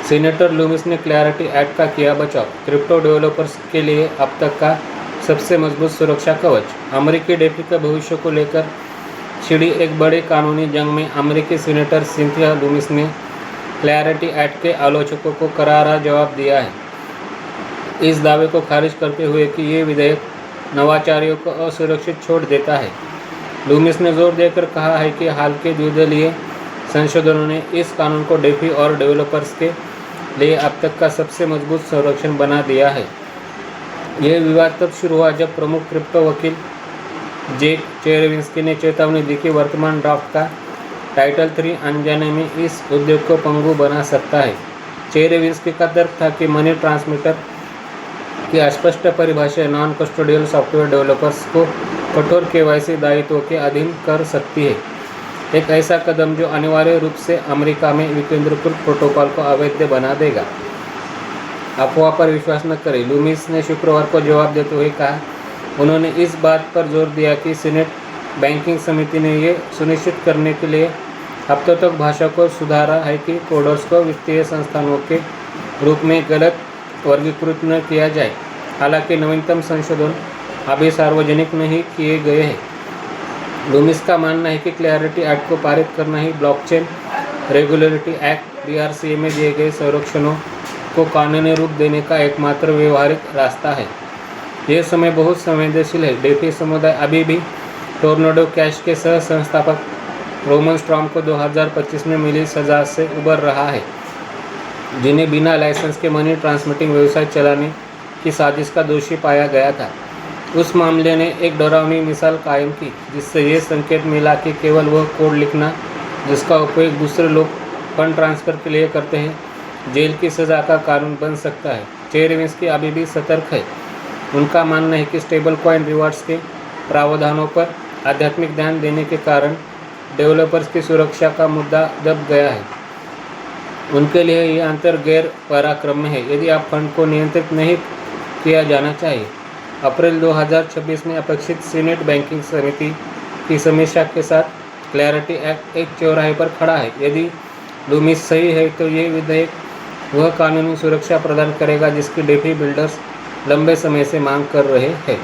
Senator Lumix ने clarity act का किया बचाव, क्रिप्टो डेवलपर्स के लिए अब तक का सबसे मजबूत सुरक्षा कवच। अमेरिकी डेफी के भविष्य को लेकर छिड़ी एक बड़ी कानूनी जंग में अमेरिकी सीनेटर सिंथिया लूमिस ने क्लैरिटी एक्ट के आलोचकों को करारा जवाब दिया है, इस दावे को खारिज करते हुए कि ये विधेयक नवाचारियों को असुरक्षित छोड़ देता है। लूमिस ने जोर देकर कहा है कि हाल के द्विदलीय संशोधनों ने इस कानून को डेफी और डेवलपर्स के लिए अब तक का सबसे मजबूत संरक्षण बना दिया है। यह विवाद तब शुरू हुआ जब प्रमुख क्रिप्टो वकील जेक चेरेविंस्की ने चेतावनी दी कि वर्तमान ड्राफ्ट का टाइटल 3 अनजाने में इस उद्योग को पंगु बना सकता है। चेरेविंस्की का तर्क था कि मनी ट्रांसमीटर की अस्पष्ट परिभाषा नॉन कस्टोडियल सॉफ्टवेयर डेवलपर्स को कठोर केवाईसी दायित्वों के अधीन कर सकती है, एक ऐसा कदम जो अनिवार्य रूप से अमेरिका में विकेंद्रीकृत प्रोटोकॉल को अवैध बना देगा। अफवाह पर विश्वास न करें, लूमिस ने शुक्रवार को जवाब देते हुए कहा। उन्होंने इस बात पर जोर दिया कि सीनेट बैंकिंग समिति ने ये सुनिश्चित करने के लिए हफ्तों तक भाषा को सुधारा है कि कोडर्स को वित्तीय संस्थानों के रूप में गलत वर्गीकृत न किया जाए। हालांकि नवीनतम संशोधन अभी सार्वजनिक नहीं किए गए हैं। लूमिस का मानना है कि क्लैरिटी एक्ट को पारित करना ही ब्लॉकचेन रेगुलेटरी एक्ट BRCA में दिए गए संरक्षणों को कानूनी रूप देने का एकमात्र व्यवहारिक रास्ता है। यह समय बहुत संवेदनशील है। डेफी समुदाय अभी भी टोर्नेडो कैश के सह संस्थापक रोमन स्ट्रॉम को 2025 में मिली सजा से उबर रहा है, जिन्हें बिना लाइसेंस के मनी ट्रांसमिटिंग व्यवसाय चलाने की साजिश का दोषी पाया गया था। उस मामले ने एक डरावनी मिसाल कायम की, जिससे ये संकेत मिला कि केवल वह कोड लिखना जिसका उपयोग दूसरे लोग फंड ट्रांसफ़र के लिए करते हैं, जेल की सज़ा का कारण बन सकता है। चेरेविंस्की अभी भी सतर्क है। उनका मानना है कि स्टेबल कॉइन रिवार्ड्स के प्रावधानों पर आध्यात्मिक ध्यान देने के कारण डेवलपर्स की सुरक्षा का मुद्दा दब गया है। उनके लिए यह अंतर गैर पराक्रम्य है यदि आप फंड को नियंत्रित नहीं किया जाना चाहिए। अप्रैल 2026 में अपेक्षित सीनेट बैंकिंग समिति की समीक्षा के साथ क्लैरिटी एक्ट एक चौराहे पर खड़ा है। यदि लूमिस सही है तो ये विधेयक वह कानूनी सुरक्षा प्रदान करेगा जिसकी डेफी बिल्डर्स लंबे समय से मांग कर रहे हैं।